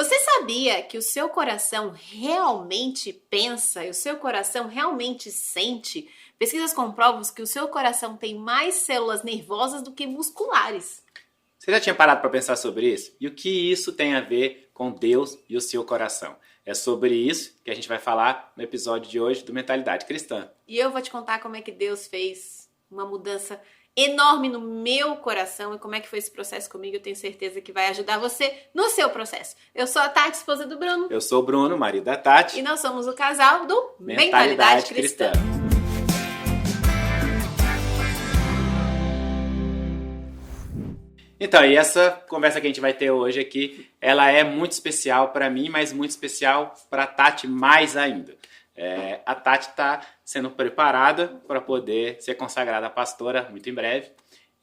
Você sabia que o seu coração realmente pensa e o seu coração realmente sente? Pesquisas comprovam que o seu coração tem mais células nervosas do que musculares. Você já tinha parado para pensar sobre isso? E o que isso tem a ver com Deus e o seu coração? É sobre isso que a gente vai falar no episódio de hoje do Mentalidade Cristã. E eu vou te contar como é que Deus fez uma mudança enorme no meu coração e como é que foi esse processo comigo. Eu tenho certeza que vai ajudar você no seu processo. Eu sou a Tati, esposa do Bruno. Eu sou o Bruno, marido da Tati. E nós somos o casal do Mentalidade Cristã. Então, e essa conversa que a gente vai ter hoje aqui, ela é muito especial para mim, mas muito especial para a Tati mais ainda. A Tati está sendo preparada para poder ser consagrada pastora muito em breve.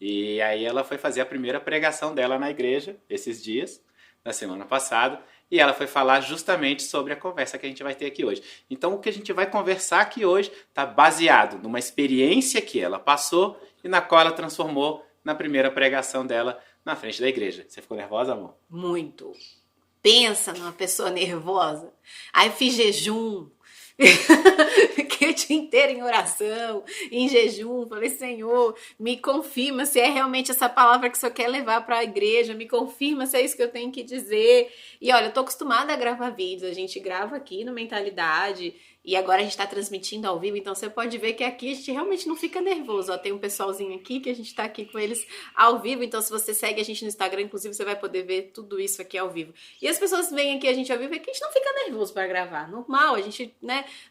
E aí ela foi fazer a primeira pregação dela na igreja esses dias, na semana passada. E ela foi falar justamente sobre a conversa que a gente vai ter aqui hoje. Então, o que a gente vai conversar aqui hoje está baseado numa experiência que ela passou e na qual ela transformou na primeira pregação dela na frente da igreja. Você ficou nervosa, amor? Muito. Pensa numa pessoa nervosa. Aí fiz jejum. Fiquei o dia inteiro em oração, em jejum. Falei, Senhor, me confirma se é realmente essa palavra que o Senhor quer levar para a igreja. Me confirma se é isso que eu tenho que dizer. E olha, eu tô acostumada a gravar vídeos. A gente grava aqui no Mentalidade. E agora a gente está transmitindo ao vivo, então você pode ver que aqui a gente realmente não fica nervoso. Ó, tem um pessoalzinho aqui que a gente está aqui com eles ao vivo, então se você segue a gente no Instagram, inclusive você vai poder ver tudo isso aqui ao vivo. E as pessoas vêm aqui a gente ao vivo, é que a gente não fica nervoso para gravar. Normal, a gente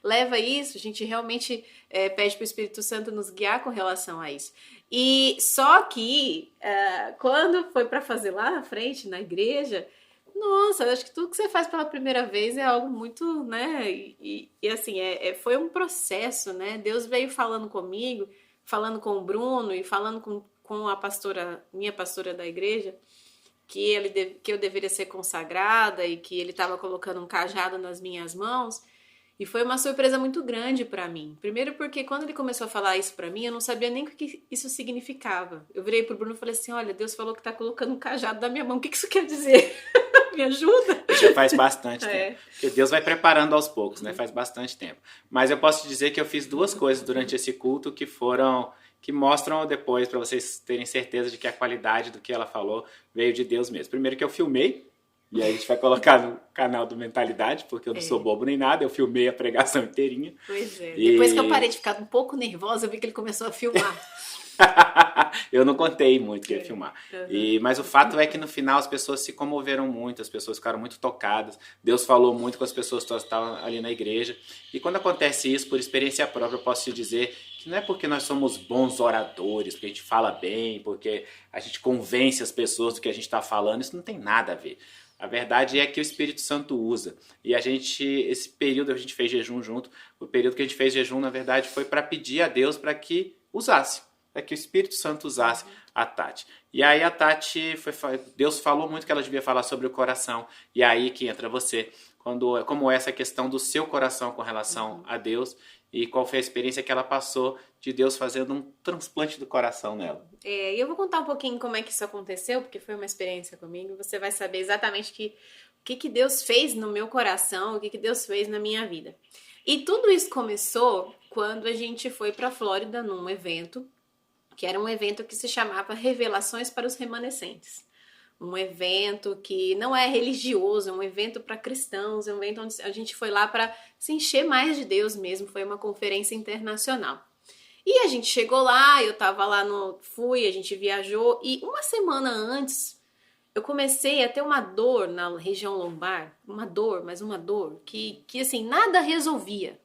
leva isso, a gente realmente pede para o Espírito Santo nos guiar com relação a isso. E só que quando foi para fazer lá na frente, na igreja... Nossa, eu acho que tudo que você faz pela primeira vez é algo muito, né? E assim, foi um processo, né? Deus veio falando comigo, falando com o Bruno e falando com a pastora, minha pastora da igreja, que eu deveria ser consagrada e que ele estava colocando um cajado nas minhas mãos. E foi uma surpresa muito grande para mim. Primeiro porque quando ele começou a falar isso para mim, eu não sabia nem o que isso significava. Eu virei pro Bruno e falei assim, olha, Deus falou que tá colocando um cajado na minha mão. O que isso quer dizer? Me ajuda? Já faz bastante tempo. Porque Deus vai preparando aos poucos, né? Faz bastante tempo. Mas eu posso te dizer que eu fiz duas coisas durante esse culto que mostram depois para vocês terem certeza de que a qualidade do que ela falou veio de Deus mesmo. Primeiro que eu filmei, e aí a gente vai colocar no canal do Mentalidade, porque eu não sou bobo nem nada, eu filmei a pregação inteirinha. Pois é. Depois que eu parei de ficar um pouco nervosa, eu vi que ele começou a filmar. Eu não contei muito que ia filmar. Mas o fato é que no final as pessoas se comoveram muito, as pessoas ficaram muito tocadas. Deus falou muito com as pessoas que estavam ali na igreja. E quando acontece isso, por experiência própria, eu posso te dizer que não é porque nós somos bons oradores, porque a gente fala bem, porque a gente convence as pessoas do que a gente está falando. Isso não tem nada a ver. A verdade é que o Espírito Santo usa. E esse período a gente fez jejum junto. O período que a gente fez jejum, na verdade, foi para pedir a Deus para que usasse. Para que o Espírito Santo usasse a Tati. E aí a Tati, Deus falou muito que ela devia falar sobre o coração. E aí que entra você. Como essa questão do seu coração com relação a Deus. E qual foi a experiência que ela passou de Deus fazendo um transplante do coração nela. E eu vou contar um pouquinho como é que isso aconteceu, porque foi uma experiência comigo. Você vai saber exatamente o que Deus fez no meu coração, o que Deus fez na minha vida. E tudo isso começou quando a gente foi para a Flórida num evento, que era um evento que se chamava Revelações para os Remanescentes. Um evento que não é religioso, é um evento para cristãos, é um evento onde a gente foi lá para se encher mais de Deus mesmo, foi uma conferência internacional. E a gente chegou lá, eu tava lá a gente viajou, e uma semana antes eu comecei a ter uma dor na região lombar, uma dor que assim, nada resolvia.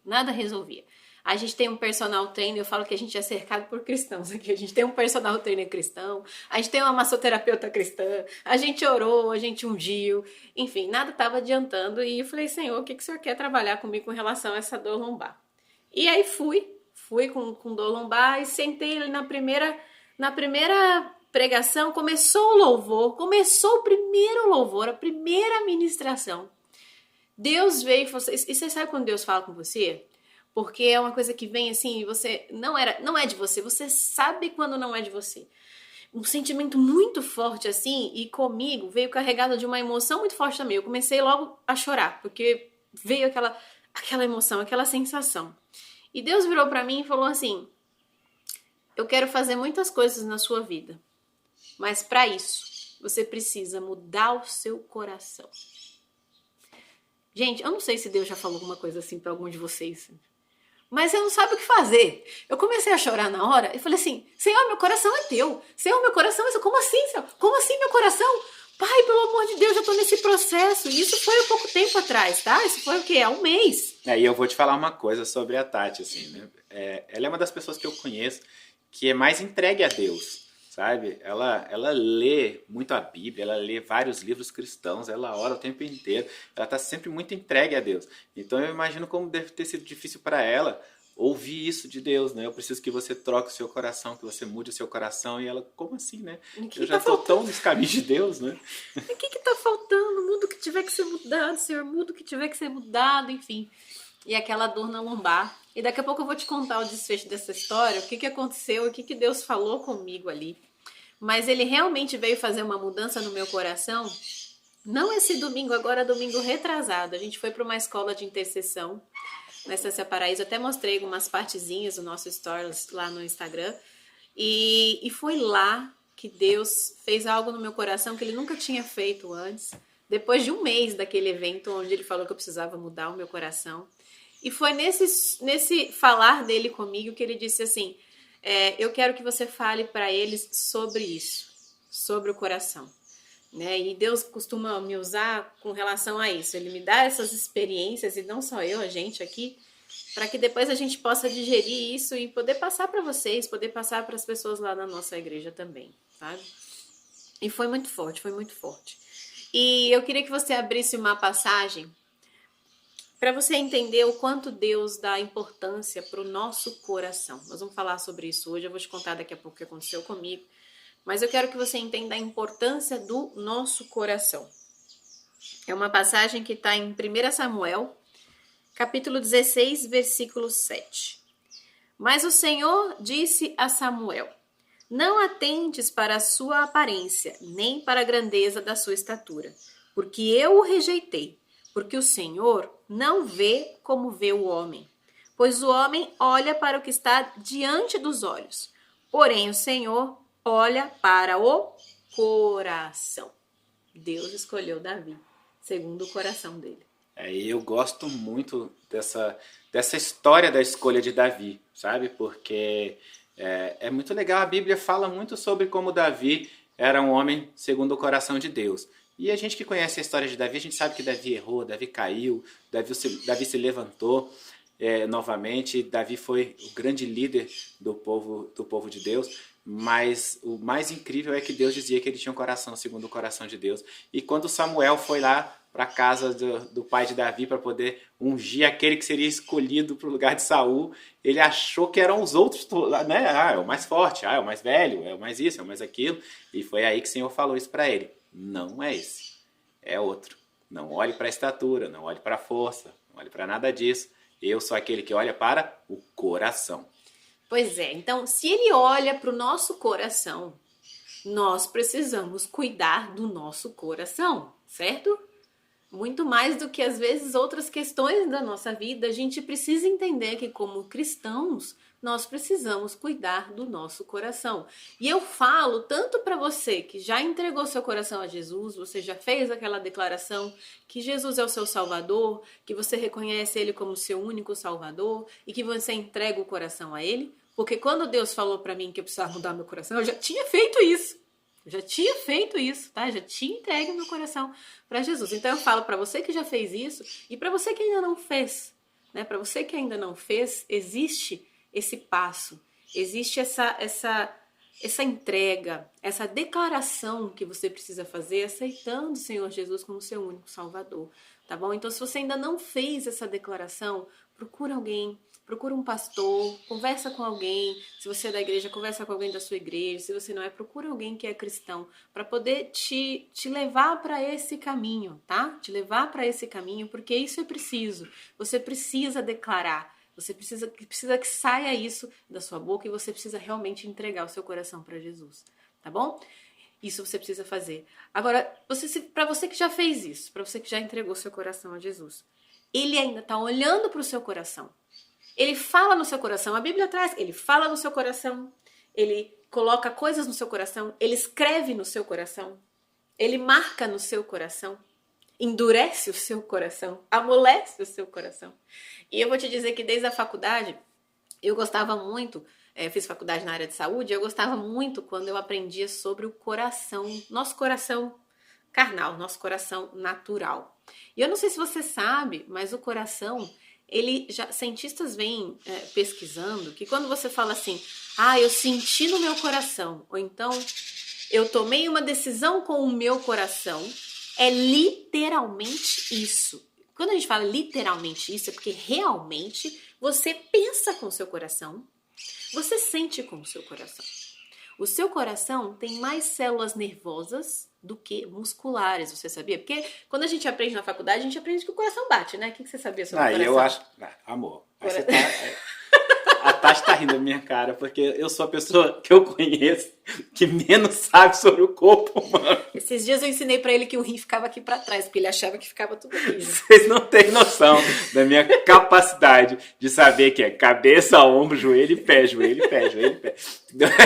A gente tem um personal trainer, eu falo que a gente é cercado por cristãos aqui. A gente tem um personal trainer cristão, a gente tem uma massoterapeuta cristã, a gente orou, a gente ungiu, enfim, nada estava adiantando. E eu falei, Senhor, o que o Senhor quer trabalhar comigo com relação a essa dor lombar? E aí fui com dor lombar e sentei ali na primeira pregação, começou o primeiro louvor, a primeira ministração. Deus veio e falou, e você sabe quando Deus fala com você? Porque é uma coisa que vem assim, você não é de você, você sabe quando não é de você. um sentimento muito forte assim, e comigo veio carregado de uma emoção muito forte também. Eu comecei logo a chorar, porque veio aquela emoção, aquela sensação. E Deus virou pra mim e falou assim: eu quero fazer muitas coisas na sua vida, mas pra isso você precisa mudar o seu coração. Gente, eu não sei se Deus já falou alguma coisa assim pra algum de vocês, mas eu não sabe o que fazer. Eu comecei a chorar na hora e falei assim: Senhor, meu coração é teu. Senhor, meu coração é teu. Como assim, Senhor? Como assim, meu coração? Pai, pelo amor de Deus, eu tô nesse processo. E isso foi há pouco tempo atrás, tá? Isso foi o quê? Há um mês. E eu vou te falar uma coisa sobre a Tati, assim, né? Ela é uma das pessoas que eu conheço que é mais entregue a Deus, sabe? Ela lê muito a Bíblia, ela lê vários livros cristãos, ela ora o tempo inteiro, ela está sempre muito entregue a Deus. Então eu imagino como deve ter sido difícil para ela ouvir isso de Deus, né? Eu preciso que você troque o seu coração, que você mude o seu coração. E ela, como assim, né? Eu já estou tão nos caminhos de Deus, né? O que está faltando? Muda o que tiver que ser mudado, Senhor, muda o que tiver que ser mudado, enfim. E aquela dor na lombar. E daqui a pouco eu vou te contar o desfecho dessa história, o que aconteceu, o que Deus falou comigo ali. Mas ele realmente veio fazer uma mudança no meu coração. Não esse domingo, agora domingo retrasado. A gente foi para uma escola de intercessão na Estância Paraíso. Até mostrei algumas partezinhas do nosso stories lá no Instagram. E foi lá que Deus fez algo no meu coração que ele nunca tinha feito antes. Depois de um mês daquele evento onde ele falou que eu precisava mudar o meu coração. E foi nesse falar dele comigo que ele disse assim: eu quero que você fale para eles sobre isso, sobre o coração. Né? E Deus costuma me usar com relação a isso. Ele me dá essas experiências, e não só eu, a gente aqui, para que depois a gente possa digerir isso e poder passar para vocês, poder passar para as pessoas lá na nossa igreja também, sabe? E foi muito forte, foi muito forte. E eu queria que você abrisse uma passagem para você entender o quanto Deus dá importância para o nosso coração. Nós vamos falar sobre isso hoje, eu vou te contar daqui a pouco o que aconteceu comigo. Mas eu quero que você entenda a importância do nosso coração. É uma passagem que está em 1 Samuel, capítulo 16, versículo 7. Mas o Senhor disse a Samuel: não atentes para a sua aparência, nem para a grandeza da sua estatura, porque eu o rejeitei. Porque o Senhor não vê como vê o homem, pois o homem olha para o que está diante dos olhos, porém o Senhor olha para o coração. Deus escolheu Davi, segundo o coração dele. Eu gosto muito dessa história da escolha de Davi, sabe? Porque é muito legal, a Bíblia fala muito sobre como Davi era um homem segundo o coração de Deus. E a gente que conhece a história de Davi, a gente sabe que Davi errou, Davi caiu, Davi se levantou novamente, Davi foi o grande líder do povo de Deus, mas o mais incrível é que Deus dizia que ele tinha um coração segundo o coração de Deus. E quando Samuel foi lá para a casa do pai de Davi para poder ungir aquele que seria escolhido para o lugar de Saul, ele achou que eram os outros, né? É o mais forte, é o mais velho, é o mais isso, é o mais aquilo. E foi aí que o Senhor falou isso para ele: não é esse, é outro. Não olhe para a estatura, não olhe para a força, não olhe para nada disso. Eu sou aquele que olha para o coração. Pois é, então se ele olha para o nosso coração, nós precisamos cuidar do nosso coração, certo? Muito mais do que às vezes outras questões da nossa vida, a gente precisa entender que como cristãos, nós precisamos cuidar do nosso coração. E eu falo tanto para você que já entregou seu coração a Jesus, você já fez aquela declaração que Jesus é o seu Salvador, que você reconhece Ele como seu único Salvador e que você entrega o coração a Ele. Porque quando Deus falou para mim que eu precisava mudar meu coração, eu já tinha feito isso. Tá? Já tinha entregue meu coração para Jesus. Então eu falo para você que já fez isso e para você que ainda não fez, né? Para você que ainda não fez, existe esse passo, existe essa entrega, essa declaração que você precisa fazer, aceitando o Senhor Jesus como seu único Salvador, tá bom? Então se você ainda não fez essa declaração, procura alguém. Procura um pastor, conversa com alguém. Se você é da igreja, conversa com alguém da sua igreja. Se você não é, procura alguém que é cristão para poder te levar para esse caminho, tá? Te levar para esse caminho, porque isso é preciso. Você precisa declarar. Você precisa que saia isso da sua boca e você precisa realmente entregar o seu coração para Jesus, tá bom? Isso você precisa fazer. Agora, para você que já fez isso, para você que já entregou seu coração a Jesus, ele ainda está olhando para o seu coração. Ele fala no seu coração. A Bíblia traz, ele fala no seu coração, ele coloca coisas no seu coração, ele escreve no seu coração, ele marca no seu coração, endurece o seu coração, amolece o seu coração. E eu vou te dizer que desde a faculdade, eu gostava muito, fiz faculdade na área de saúde, eu gostava muito quando eu aprendia sobre o coração, nosso coração carnal, nosso coração natural. E eu não sei se você sabe, mas o coração, cientistas vêm pesquisando que quando você fala assim, eu senti no meu coração, ou então eu tomei uma decisão com o meu coração, é literalmente isso. Quando a gente fala literalmente isso, é porque realmente você pensa com o seu coração, você sente com o seu coração. O seu coração tem mais células nervosas do que musculares, você sabia? Porque quando a gente aprende na faculdade, a gente aprende que o coração bate, né? O que você sabia sobre o coração? Eu acho... amor, aí você tá... A Tati tá rindo da minha cara, porque eu sou a pessoa que eu conheço que menos sabe sobre o corpo humano. Esses dias eu ensinei pra ele que o rim ficava aqui pra trás, porque ele achava que ficava tudo aqui. Vocês não têm noção da minha capacidade de saber que é cabeça, ombro, joelho e pé, joelho e pé, joelho e pé.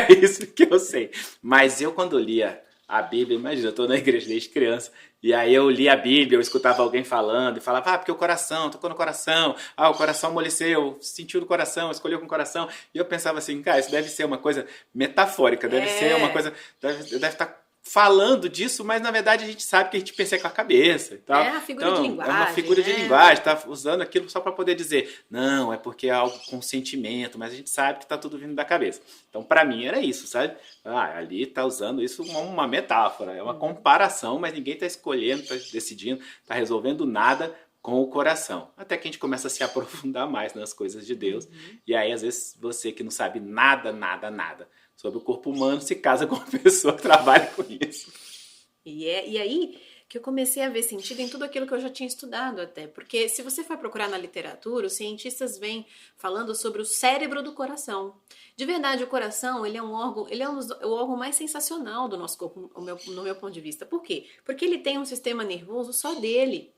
É isso que eu sei. Mas eu, quando lia a Bíblia, imagina, eu tô na igreja desde criança, e aí eu li a Bíblia, eu escutava alguém falando, e falava, porque o coração, tocou no coração, o coração amoleceu, sentiu no coração, escolheu com o coração, e eu pensava assim, cara, isso deve ser uma coisa metafórica, deve ser uma coisa, deve estar falando disso, mas na verdade a gente sabe que a gente pensa com a cabeça e tal. É uma figura de linguagem. É uma figura de linguagem, tá usando aquilo só para poder dizer, não, é porque é algo com sentimento, mas a gente sabe que tá tudo vindo da cabeça. Então, para mim era isso, sabe? Ali tá usando isso como uma metáfora, é uma comparação, mas ninguém tá escolhendo, tá decidindo, tá resolvendo nada com o coração. Até que a gente começa a se aprofundar mais nas coisas de Deus. E aí, às vezes, você que não sabe nada sobre o corpo humano se casa com uma pessoa que trabalha com isso. E aí que eu comecei a ver sentido em tudo aquilo que eu já tinha estudado até. Porque se você for procurar na literatura, os cientistas vêm falando sobre o cérebro do coração. De verdade, o coração, ele é um órgão, o órgão mais sensacional do nosso corpo, no meu ponto de vista. Por quê? Porque ele tem um sistema nervoso só dele.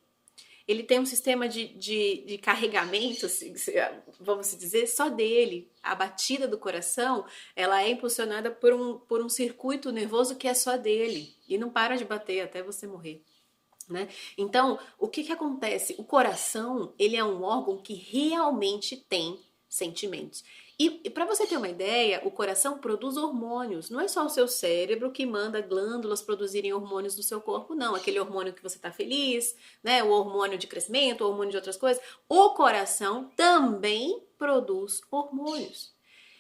Ele tem um sistema de carregamento, vamos dizer, só dele. A batida do coração, ela é impulsionada por um circuito nervoso que é só dele. E não para de bater até você morrer, né? Então, o que acontece? O coração, ele é um órgão que realmente tem sentimentos. E para você ter uma ideia, o coração produz hormônios. Não é só o seu cérebro que manda glândulas produzirem hormônios no seu corpo, não. Aquele hormônio que você está feliz, né? O hormônio de crescimento, o hormônio de outras coisas. O coração também produz hormônios.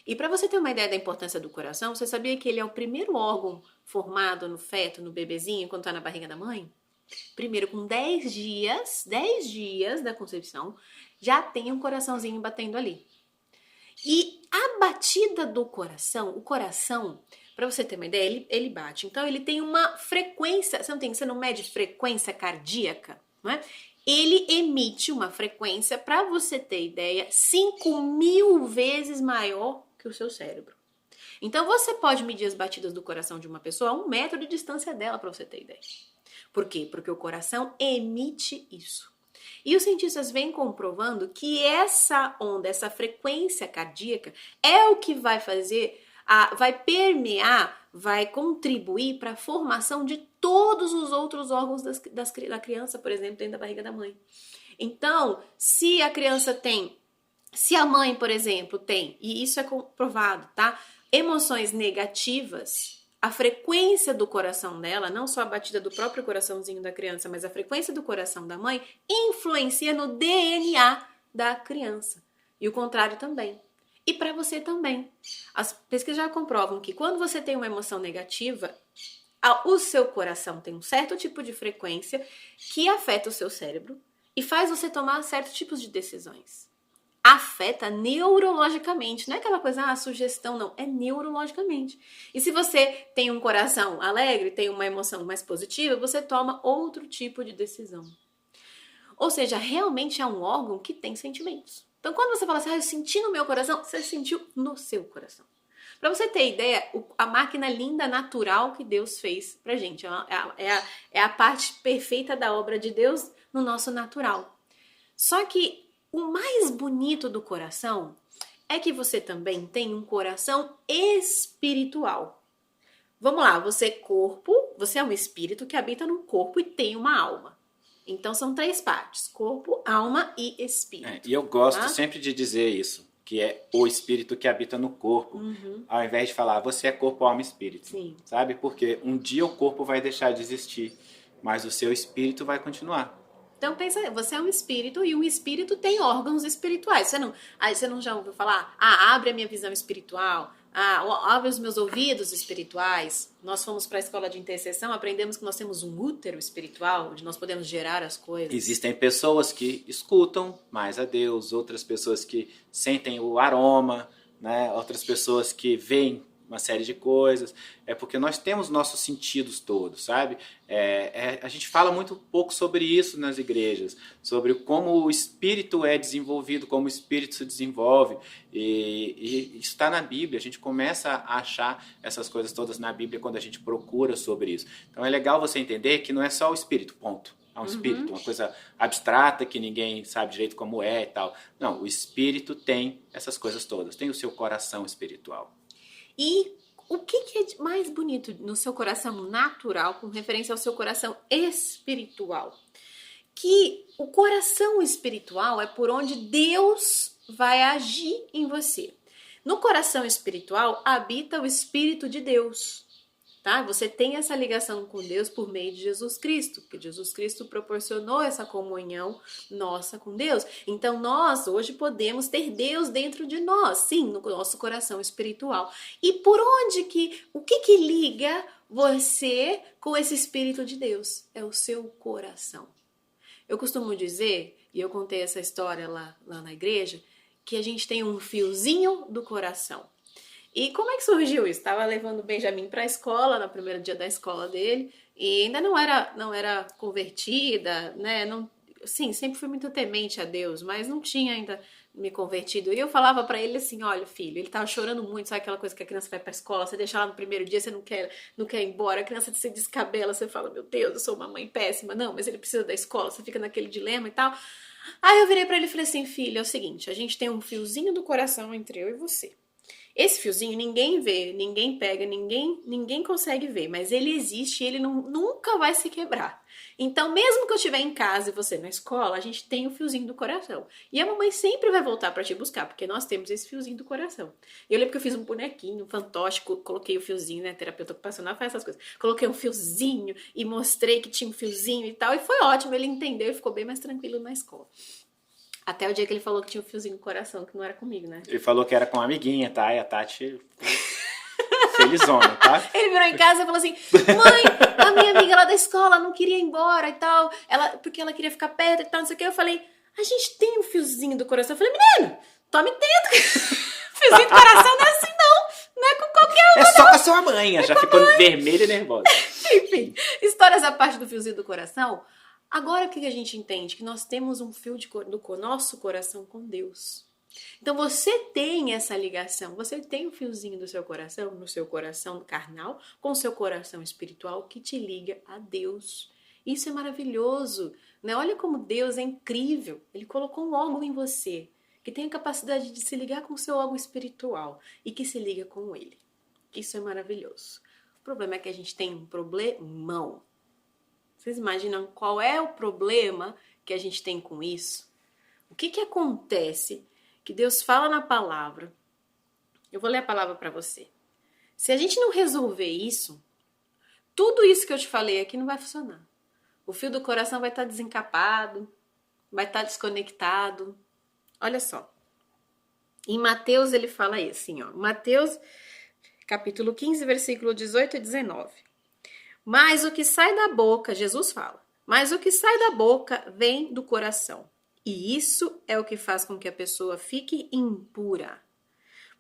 E para você ter uma ideia da importância do coração, você sabia que ele é o primeiro órgão formado no feto, no bebezinho, quando está na barriga da mãe? Primeiro, com 10 dias da concepção, já tem um coraçãozinho batendo ali. E a batida do coração, o coração, para você ter uma ideia, ele bate. Então, ele tem uma frequência, você não mede frequência cardíaca, não é? Ele emite uma frequência, para você ter ideia, 5.000 vezes maior que o seu cérebro. Então, você pode medir as batidas do coração de uma pessoa a 1 metro de distância dela, para você ter ideia. Por quê? Porque o coração emite isso. E os cientistas vêm comprovando que essa onda, essa frequência cardíaca é o que vai fazer, vai permear, vai contribuir para a formação de todos os outros órgãos da criança, por exemplo, dentro da barriga da mãe. Então, se a mãe, por exemplo, tem, e isso é comprovado, tá? Emoções negativas, a frequência do coração dela, não só a batida do próprio coraçãozinho da criança, mas a frequência do coração da mãe influencia no DNA da criança. E o contrário também. E para você também. As pesquisas já comprovam que quando você tem uma emoção negativa, o seu coração tem um certo tipo de frequência que afeta o seu cérebro e faz você tomar certos tipos de decisões. Afeta neurologicamente, não é aquela coisa, sugestão, não, é neurologicamente. E se você tem um coração alegre, tem uma emoção mais positiva, você toma outro tipo de decisão. Ou seja, realmente é um órgão que tem sentimentos. Então, quando você fala assim, eu senti no meu coração, você sentiu no seu coração. Para você ter ideia, a máquina linda, natural que Deus fez pra gente. É a parte perfeita da obra de Deus no nosso natural. Só que o mais bonito do coração é que você também tem um coração espiritual. Vamos lá, você é um espírito que habita num corpo e tem uma alma. Então são 3 partes, corpo, alma e espírito. E eu gosto tá? sempre de dizer isso, que é o espírito que habita no corpo, ao invés de falar você é corpo, alma e espírito. Sim. Sabe? Porque um dia o corpo vai deixar de existir, mas o seu espírito vai continuar. Então pensa, você é um espírito e um espírito tem órgãos espirituais. Você não já ouviu falar? Abre a minha visão espiritual. Abre os meus ouvidos espirituais. Nós fomos para a escola de intercessão, aprendemos que nós temos um útero espiritual, onde nós podemos gerar as coisas. Existem pessoas que escutam mais a Deus, outras pessoas que sentem o aroma, né? Outras pessoas que veem uma série de coisas. É porque nós temos nossos sentidos todos, sabe? A gente fala muito pouco sobre isso nas igrejas, sobre como o espírito é desenvolvido, como o espírito se desenvolve. E isso está na Bíblia. A gente começa a achar essas coisas todas na Bíblia quando a gente procura sobre isso. Então é legal você entender que não é só o espírito, ponto. É um espírito, uma coisa abstrata que ninguém sabe direito como é e tal. Não, o espírito tem essas coisas todas. Tem o seu coração espiritual. E o que é mais bonito no seu coração natural, com referência ao seu coração espiritual? Que o coração espiritual é por onde Deus vai agir em você. No coração espiritual habita o Espírito de Deus. Tá? Você tem essa ligação com Deus por meio de Jesus Cristo, porque Jesus Cristo proporcionou essa comunhão nossa com Deus. Então nós hoje podemos ter Deus dentro de nós, sim, no nosso coração espiritual. E por onde o que liga você com esse Espírito de Deus? É o seu coração. Eu costumo dizer, e eu contei essa história lá na igreja, que a gente tem um fiozinho do coração. E como é que surgiu isso? Estava levando o Benjamin para a escola, no primeiro dia da escola dele, e ainda não era convertida, né? Não, sim, sempre fui muito temente a Deus, mas não tinha ainda me convertido. E eu falava para ele assim, olha filho, ele tava chorando muito, sabe aquela coisa que a criança vai para a escola, você deixa lá no primeiro dia, você não quer ir embora, a criança se descabela, você fala, meu Deus, eu sou uma mãe péssima. Não, mas ele precisa da escola, você fica naquele dilema e tal. Aí eu virei para ele e falei assim, filho, é o seguinte, a gente tem um fiozinho do coração entre eu e você. Esse fiozinho ninguém vê, ninguém pega, ninguém consegue ver, mas ele existe e ele nunca vai se quebrar. Então, mesmo que eu estiver em casa e você na escola, a gente tem o fiozinho do coração. E a mamãe sempre vai voltar para te buscar, porque nós temos esse fiozinho do coração. Eu lembro que eu fiz um bonequinho fantástico, coloquei o fiozinho, né? Terapeuta ocupacional faz essas coisas. Coloquei um fiozinho e mostrei que tinha um fiozinho e tal, e foi ótimo, ele entendeu e ficou bem mais tranquilo na escola. Até o dia que ele falou que tinha um fiozinho no coração, que não era comigo, né? Ele falou que era com uma amiguinha, tá? E a Tati felizona, tá? Ele virou em casa e falou assim, mãe, a minha amiga lá da escola não queria ir embora e tal, porque ela queria ficar perto e tal, não sei o que. Eu falei, a gente tem um fiozinho do coração. Eu falei, menino, tome tento. Fiozinho do coração não é assim não é com qualquer um. É só com a sua mãe, já ficou vermelha e nervosa. Enfim, histórias à parte do fiozinho do coração. Agora o que a gente entende? Que nós temos um fio do nosso coração com Deus. Então você tem essa ligação, você tem um fiozinho do seu coração, no seu coração carnal, com o seu coração espiritual que te liga a Deus. Isso é maravilhoso, né? Olha como Deus é incrível. Ele colocou um órgão em você que tem a capacidade de se ligar com o seu órgão espiritual e que se liga com ele. Isso é maravilhoso. O problema é que a gente tem um problemão. Vocês imaginam qual é o problema que a gente tem com isso? O que acontece que Deus fala na palavra? Eu vou ler a palavra para você. Se a gente não resolver isso, tudo isso que eu te falei aqui não vai funcionar. O fio do coração vai estar desencapado, vai estar desconectado. Olha só. Em Mateus ele fala aí, assim, ó. Mateus, capítulo 15, versículo 18 e 19. Mas o que sai da boca, Jesus fala, mas o que sai da boca vem do coração. E isso é o que faz com que a pessoa fique impura.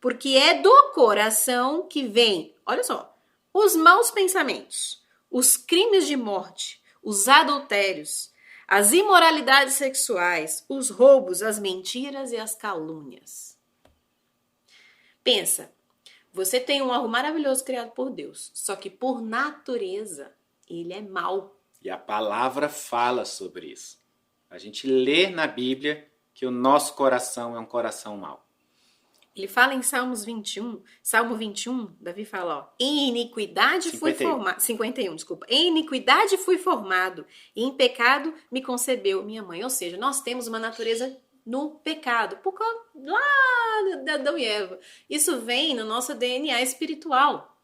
Porque é do coração que vem, olha só, os maus pensamentos, os crimes de morte, os adultérios, as imoralidades sexuais, os roubos, as mentiras e as calúnias. Pensa, Você tem um algo maravilhoso criado por Deus, só que por natureza ele é mau. E a palavra fala sobre isso. A gente lê na Bíblia que o nosso coração é um coração mau. Ele fala em Salmo 21, Davi fala, ó, em iniquidade 51. fui formado, 51, desculpa, em iniquidade fui formado, e em pecado me concebeu minha mãe. Ou seja, nós temos uma natureza no pecado, por causa lá de Adão e Eva. Isso vem no nosso DNA espiritual.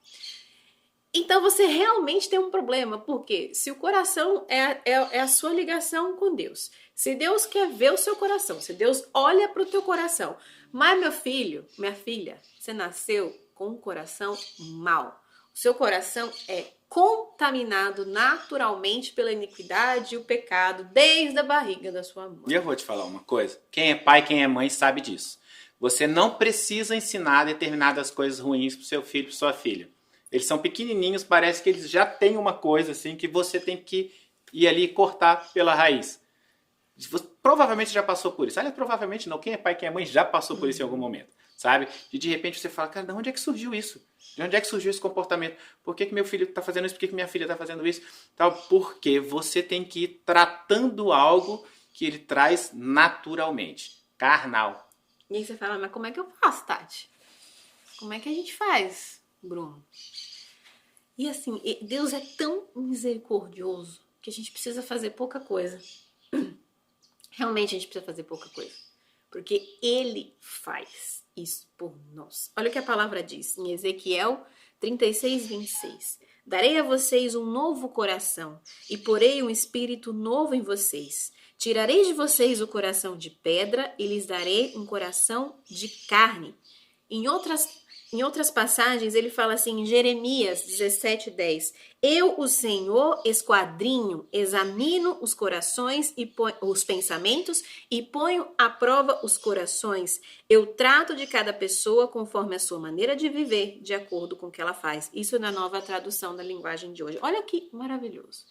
Então você realmente tem um problema, porque se o coração é a sua ligação com Deus, se Deus quer ver o seu coração, se Deus olha para o teu coração, mas meu filho, minha filha, você nasceu com um coração mau. O seu coração é contaminado naturalmente pela iniquidade e o pecado desde a barriga da sua mãe. E eu vou te falar uma coisa, quem é pai, quem é mãe sabe disso. Você não precisa ensinar determinadas coisas ruins para o seu filho, para sua filha. Eles são pequenininhos, parece que eles já têm uma coisa assim que você tem que ir ali e cortar pela raiz. Você provavelmente já passou por isso. Aliás, provavelmente não. Quem é pai, quem é mãe já passou por isso em algum momento, sabe? E de repente você fala, cara, de onde é que surgiu isso? De onde é que surgiu esse comportamento? Por que meu filho está fazendo isso? Por que minha filha está fazendo isso? Tal, porque você tem que ir tratando algo que ele traz naturalmente, carnal. E aí você fala, mas como é que eu faço, Tati? Como é que a gente faz, Bruno? E assim, Deus é tão misericordioso que a gente precisa fazer pouca coisa. Realmente a gente precisa fazer pouca coisa. Porque Ele faz isso por nós. Olha o que a palavra diz em Ezequiel 36, 26. Darei a vocês um novo coração e porei um espírito novo em vocês. Tirarei de vocês o coração de pedra e lhes darei um coração de carne. Em outras passagens, ele fala assim, em Jeremias 17:10, eu, o Senhor, esquadrinho, examino os corações e os pensamentos e ponho à prova os corações. Eu trato de cada pessoa conforme a sua maneira de viver, de acordo com o que ela faz. Isso na nova tradução da linguagem de hoje. Olha que maravilhoso.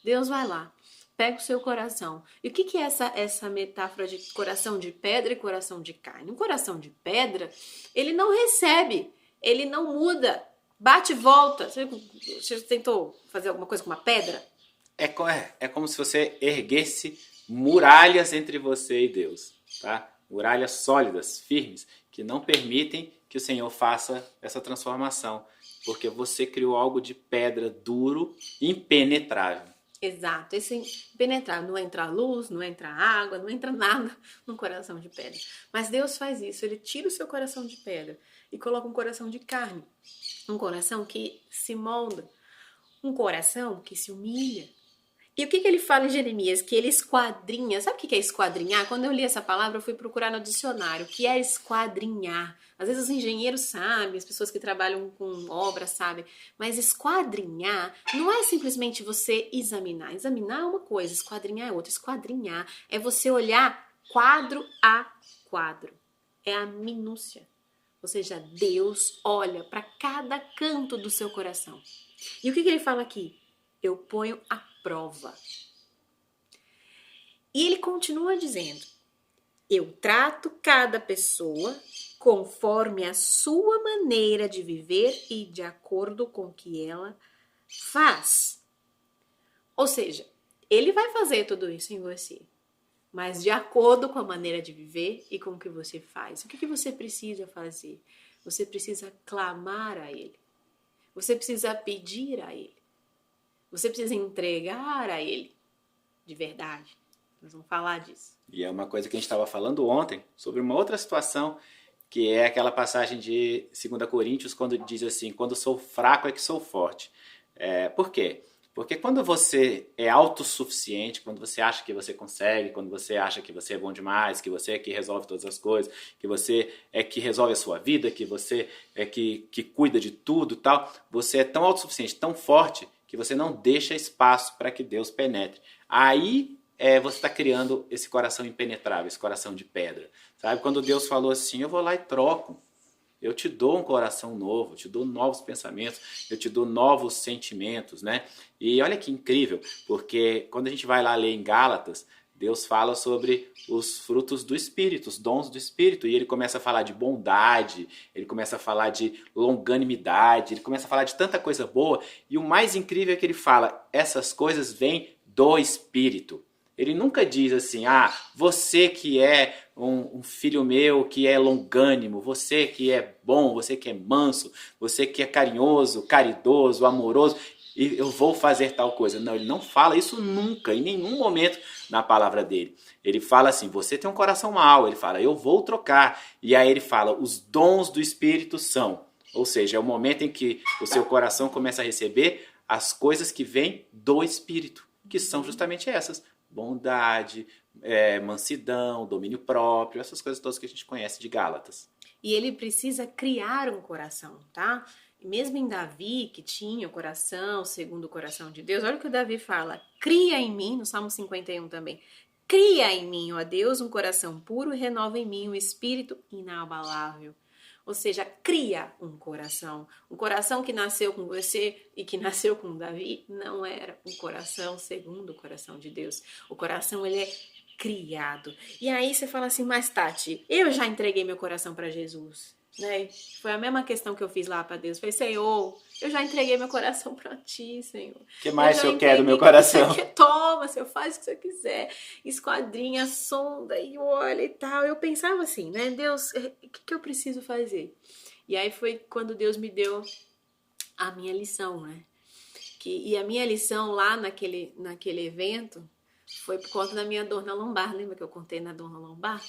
Deus vai lá, pega o seu coração. E o que é essa metáfora de coração de pedra e coração de carne? Um coração de pedra, ele não recebe, ele não muda, bate e volta. Você tentou fazer alguma coisa com uma pedra? É como se você erguesse muralhas entre você e Deus, tá? Muralhas sólidas, firmes, que não permitem que o Senhor faça essa transformação, porque você criou algo de pedra duro, impenetrável. Exato, esse impenetrável, não entra luz, não entra água, não entra nada num coração de pedra. Mas Deus faz isso, Ele tira o seu coração de pedra e coloca um coração de carne, um coração que se molda, um coração que se humilha. E o que ele fala em Jeremias? Que ele esquadrinha. Sabe o que é esquadrinhar? Quando eu li essa palavra, eu fui procurar no dicionário. O que é esquadrinhar? Às vezes os engenheiros sabem, as pessoas que trabalham com obras sabem. Mas esquadrinhar não é simplesmente você examinar. Examinar é uma coisa, esquadrinhar é outra. Esquadrinhar é você olhar quadro a quadro. É a minúcia. Ou seja, Deus olha para cada canto do seu coração. E o que ele fala aqui? Eu ponho a prova. E ele continua dizendo, eu trato cada pessoa conforme a sua maneira de viver e de acordo com o que ela faz. Ou seja, ele vai fazer tudo isso em você, mas de acordo com a maneira de viver e com o que você faz. O que você precisa fazer? Você precisa clamar a Ele. Você precisa pedir a Ele. Você precisa entregar a Ele de verdade. Nós vamos falar disso. E é uma coisa que a gente estava falando ontem, sobre uma outra situação, que é aquela passagem de 2 Coríntios, quando diz assim, quando sou fraco é que sou forte. Por quê? Porque quando você é autossuficiente, quando você acha que você consegue, quando você acha que você é bom demais, que você é que resolve todas as coisas, que você é que resolve a sua vida, que você é que cuida de tudo e tal, você é tão autossuficiente, tão forte, que você não deixa espaço para que Deus penetre. Aí você está criando esse coração impenetrável, esse coração de pedra. Sabe? Quando Deus falou assim, eu vou lá e troco. Eu te dou um coração novo, eu te dou novos pensamentos, eu te dou novos sentimentos, né? E olha que incrível, porque quando a gente vai lá ler em Gálatas, Deus fala sobre os frutos do Espírito, os dons do Espírito, e ele começa a falar de bondade, ele começa a falar de longanimidade, ele começa a falar de tanta coisa boa, e o mais incrível é que ele fala, essas coisas vêm do Espírito. Ele nunca diz assim, você que é um filho meu, que é longânimo, você que é bom, você que é manso, você que é carinhoso, caridoso, amoroso, e eu vou fazer tal coisa. Não, ele não fala isso nunca, em nenhum momento na palavra dele. Ele fala assim, você tem um coração mau, ele fala, eu vou trocar. E aí ele fala, os dons do Espírito são. Ou seja, é o momento em que o seu coração começa a receber as coisas que vêm do Espírito, que são justamente essas. Bondade, mansidão, domínio próprio, essas coisas todas que a gente conhece de Gálatas. E ele precisa criar um coração, tá? Mesmo em Davi, que tinha o coração segundo o coração de Deus, olha o que o Davi fala, cria em mim, no Salmo 51 também, cria em mim, ó Deus, um coração puro e renova em mim um espírito inabalável. Ou seja, cria um coração que nasceu com você e que nasceu com Davi não era um coração segundo o coração de Deus. O coração, ele é criado. E aí você fala assim, mas Tati, eu já entreguei meu coração para Jesus, né? Foi a mesma questão que eu fiz lá para Deus. Falei, Senhor, eu já entreguei meu coração para ti, Senhor. O que mais eu quero do meu coração? Toma, Senhor, faz o que você quiser. Esquadrinha, sonda e olha e tal. Eu pensava assim, né? Deus, o que eu preciso fazer? E aí foi quando Deus me deu a minha lição, né? E a minha lição lá naquele evento foi por conta da minha dor na lombar. Lembra que eu contei na dor na lombar?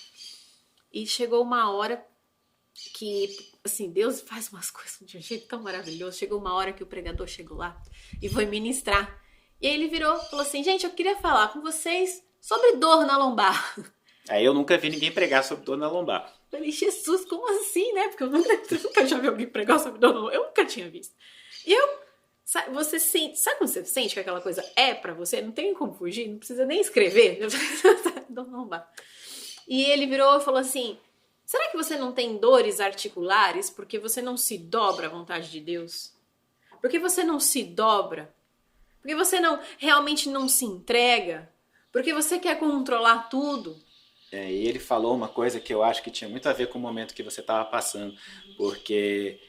E chegou uma hora que, assim, Deus faz umas coisas de um jeito tão maravilhoso. Chegou uma hora que o pregador chegou lá e foi ministrar. E aí ele virou e falou assim, gente, eu queria falar com vocês sobre dor na lombar. Aí eu nunca vi ninguém pregar sobre dor na lombar. Eu falei, Jesus, como assim, né? Porque eu nunca já vi alguém pregar sobre dor na lombar. Eu nunca tinha visto. E você sente, sabe quando você sente que aquela coisa é pra você? Não tem como fugir, não precisa nem escrever. Dor na lombar. E ele virou e falou assim, será que você não tem dores articulares porque você não se dobra à vontade de Deus? Porque você não se dobra? Porque você realmente não se entrega? Porque você quer controlar tudo? E ele falou uma coisa que eu acho que tinha muito a ver com o momento que você estava passando. Porque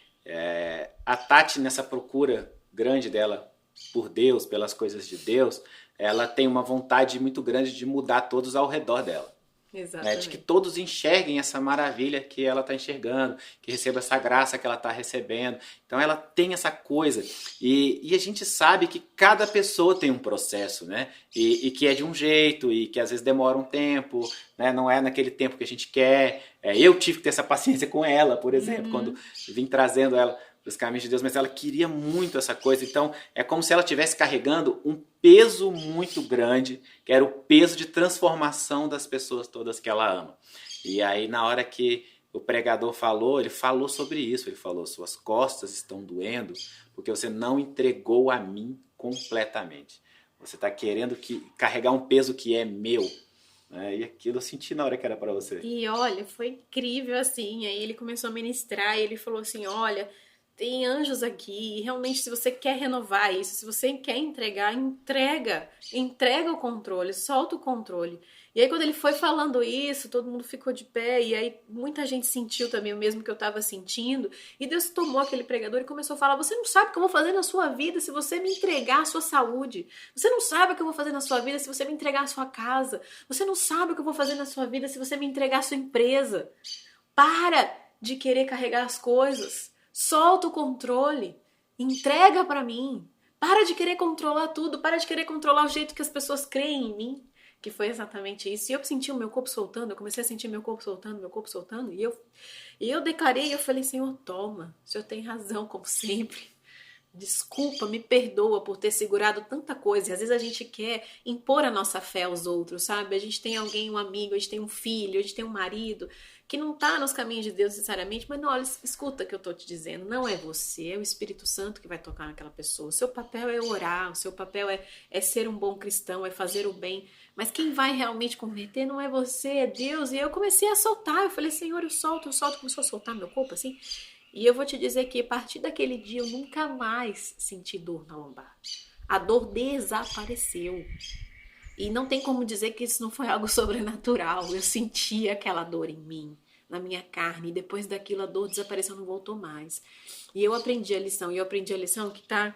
a Tati, nessa procura grande dela por Deus, pelas coisas de Deus, ela tem uma vontade muito grande de mudar todos ao redor dela. Né, de que todos enxerguem essa maravilha que ela está enxergando, que receba essa graça que ela está recebendo. Então ela tem essa coisa. E a gente sabe que cada pessoa tem um processo, né? E que é de um jeito, e que às vezes demora um tempo, né? Não é naquele tempo que a gente quer. Eu tive que ter essa paciência com ela, por exemplo, quando vim trazendo ela dos caminhos de Deus, mas ela queria muito essa coisa, então é como se ela estivesse carregando um peso muito grande, que era o peso de transformação das pessoas todas que ela ama. E aí na hora que o pregador falou, ele falou sobre isso, ele falou, suas costas estão doendo porque você não entregou a mim completamente. Você está querendo carregar um peso que é meu. E aquilo eu senti na hora que era para você. E olha, foi incrível assim, aí ele começou a ministrar e ele falou assim, olha, tem anjos aqui, e realmente se você quer renovar isso, se você quer entregar, entrega o controle, solta o controle. E aí quando ele foi falando isso, todo mundo ficou de pé, e aí muita gente sentiu também o mesmo que eu estava sentindo, e Deus tomou aquele pregador e começou a falar, você não sabe o que eu vou fazer na sua vida se você me entregar a sua saúde, você não sabe o que eu vou fazer na sua vida se você me entregar a sua casa, você não sabe o que eu vou fazer na sua vida se você me entregar a sua empresa. Para de querer carregar as coisas. Solta o controle, entrega pra mim, para de querer controlar tudo, para de querer controlar o jeito que as pessoas creem em mim, que foi exatamente isso. E eu senti o meu corpo soltando, eu comecei a sentir meu corpo soltando, e eu declarei, eu falei, Senhor, toma, o Senhor tem razão, como sempre. Desculpa, me perdoa por ter segurado tanta coisa. E às vezes a gente quer impor a nossa fé aos outros, sabe? A gente tem alguém, um amigo, a gente tem um filho, a gente tem um marido que não tá nos caminhos de Deus necessariamente, mas não, olha, escuta o que eu tô te dizendo. Não é você, é o Espírito Santo que vai tocar naquela pessoa. O seu papel é orar, o seu papel é ser um bom cristão, é fazer o bem. Mas quem vai realmente converter não é você, é Deus. E eu comecei a soltar. Eu falei, Senhor, eu solto. Começou a soltar meu corpo assim. E eu vou te dizer que a partir daquele dia eu nunca mais senti dor na lombar. A dor desapareceu. E não tem como dizer que isso não foi algo sobrenatural. Eu senti aquela dor em mim, na minha carne, e depois daquilo a dor desapareceu, não voltou mais. E eu aprendi a lição, que está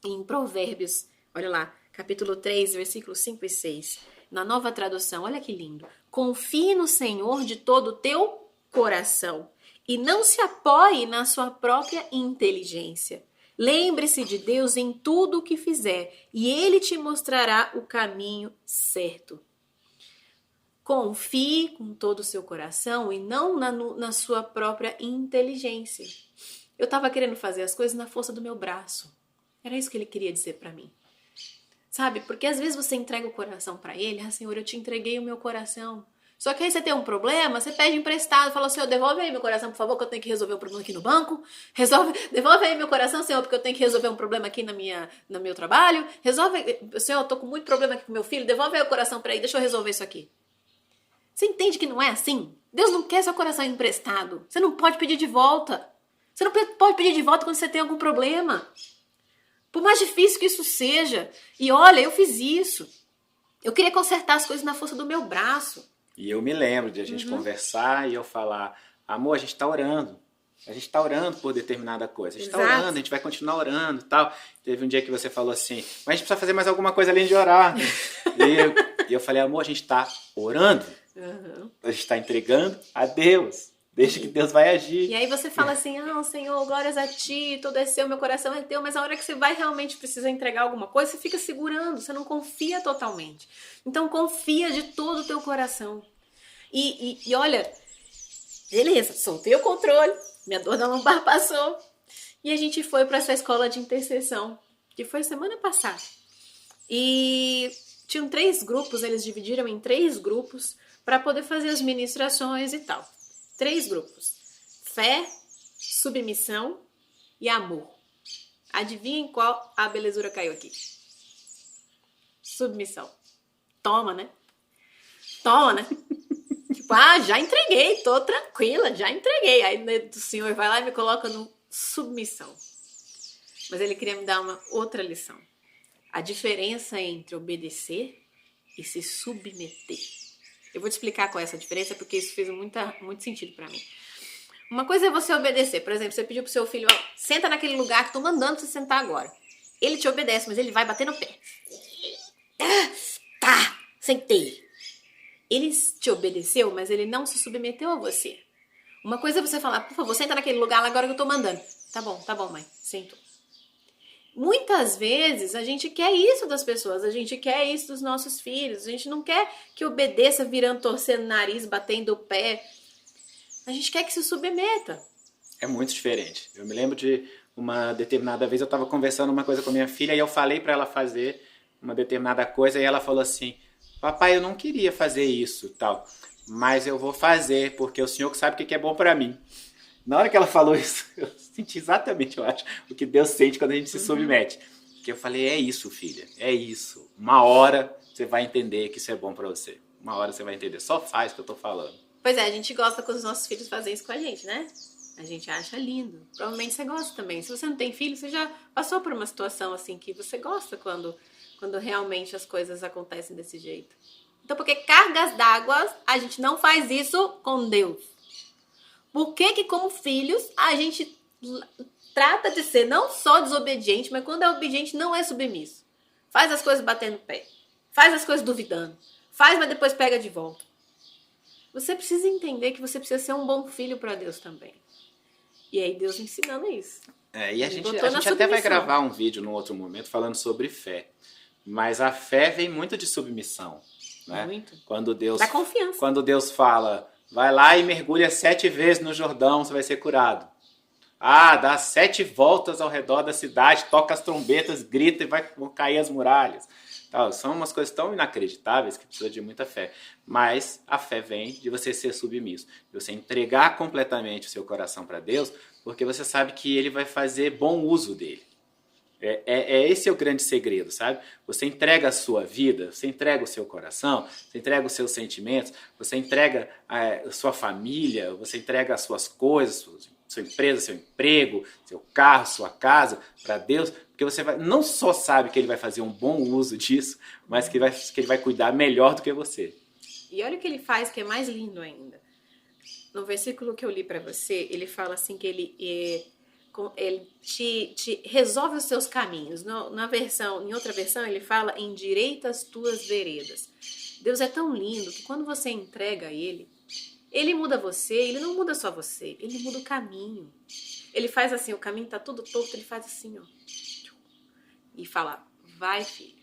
em Provérbios, olha lá, capítulo 3, versículos 5 e 6. Na Nova Tradução, olha que lindo. Confie no Senhor de todo o teu coração e não se apoie na sua própria inteligência. Lembre-se de Deus em tudo o que fizer e Ele te mostrará o caminho certo. Confie com todo o seu coração e não na sua própria inteligência. Eu estava querendo fazer as coisas na força do meu braço. Era isso que Ele queria dizer para mim. Sabe? Porque às vezes você entrega o coração para Ele. Ah, Senhor, eu te entreguei o meu coração. Só que aí você tem um problema, você pede emprestado, fala, Senhor, devolve aí meu coração, por favor, que eu tenho que resolver um problema aqui no banco. Devolve aí meu coração, Senhor, porque eu tenho que resolver um problema aqui no meu trabalho. Senhor, eu tô com muito problema aqui com meu filho, devolve aí o coração para aí, deixa eu resolver isso aqui. Você entende que não é assim? Deus não quer seu coração emprestado. Você não pode pedir de volta. Você não pode pedir de volta quando você tem algum problema. Por mais difícil que isso seja. E olha, eu fiz isso. Eu queria consertar as coisas na força do meu braço. E eu me lembro de a gente conversar e eu falar, amor, a gente está orando. A gente está orando por determinada coisa. A gente está orando, a gente vai continuar orando e tal. Teve um dia que você falou assim, mas a gente precisa fazer mais alguma coisa além de orar. E eu falei, amor, a gente está orando. A gente está entregando a Deus. Deixa que Deus vai agir. E aí você fala assim, Senhor, glórias a ti, tudo é seu, meu coração é teu. Mas a hora que você vai realmente precisar entregar alguma coisa, você fica segurando, você não confia totalmente. Então confia de todo o teu coração. E olha, beleza, soltei o controle, minha dor na lombar passou. E a gente foi para essa escola de intercessão, que foi semana passada. E tinham 3 grupos, eles dividiram em 3 grupos para poder fazer as ministrações e tal. 3 grupos. Fé, submissão e amor. Adivinhem qual a belezura caiu aqui? Submissão. Toma, né? Tipo, já entreguei, tô tranquila, já entreguei. Aí o Senhor vai lá e me coloca no submissão. Mas Ele queria me dar uma outra lição. A diferença entre obedecer e se submeter. Eu vou te explicar qual é essa diferença, porque isso fez muito sentido pra mim. Uma coisa é você obedecer. Por exemplo, você pediu pro seu filho, senta naquele lugar que tô mandando você sentar agora. Ele te obedece, mas ele vai bater no pé. Tá, sentei. Ele te obedeceu, mas ele não se submeteu a você. Uma coisa é você falar, por favor, senta naquele lugar agora que eu tô mandando. Tá bom, mãe, sentou. Muitas vezes a gente quer isso das pessoas, a gente quer isso dos nossos filhos, a gente não quer que obedeça virando, torcendo o nariz, batendo o pé. A gente quer que se submeta. É muito diferente. Eu me lembro de uma determinada vez, eu estava conversando uma coisa com a minha filha e eu falei para ela fazer uma determinada coisa e ela falou assim, papai, eu não queria fazer isso, tal, mas eu vou fazer porque o senhor sabe o que é bom para mim. Na hora que ela falou isso, eu senti exatamente, eu acho, o que Deus sente quando a gente se submete. Porque eu falei, é isso, filha, é isso. Uma hora você vai entender que isso é bom pra você. Uma hora você vai entender. Só faz o que eu tô falando. Pois é, a gente gosta quando os nossos filhos fazem isso com a gente, né? A gente acha lindo. Provavelmente você gosta também. Se você não tem filho, você já passou por uma situação assim que você gosta quando realmente as coisas acontecem desse jeito. Então, porque cargas d'água, a gente não faz isso com Deus. Por que como filhos a gente trata de ser não só desobediente, mas quando é obediente não é submisso. Faz as coisas batendo o pé. Faz as coisas duvidando. Faz, mas depois pega de volta. Você precisa entender que você precisa ser um bom filho para Deus também. E aí Deus ensinando isso. E a gente até vai gravar um vídeo num outro momento falando sobre fé. Mas a fé vem muito de submissão. Né? Muito. Dá confiança. Quando Deus fala... Vai lá e mergulha 7 vezes no Jordão, você vai ser curado. Dá 7 voltas ao redor da cidade, toca as trombetas, grita e vão cair as muralhas. São umas coisas tão inacreditáveis que precisa de muita fé. Mas a fé vem de você ser submisso, de você entregar completamente o seu coração para Deus, porque você sabe que Ele vai fazer bom uso dele. Esse é o grande segredo, sabe? Você entrega a sua vida, você entrega o seu coração, você entrega os seus sentimentos, você entrega a sua família, você entrega as suas coisas, sua empresa, seu emprego, seu carro, sua casa, para Deus, porque você não só sabe que Ele vai fazer um bom uso disso, mas que Ele vai cuidar melhor do que você. E olha o que Ele faz, que é mais lindo ainda. No versículo que eu li para você, Ele fala assim que Ele te resolve os seus caminhos. Em outra versão, Ele fala: endireita as tuas veredas. Deus é tão lindo que quando você entrega a Ele, Ele muda você, Ele não muda só você, Ele muda o caminho. Ele faz assim, o caminho tá todo torto, Ele faz assim, ó. E fala: vai, filho.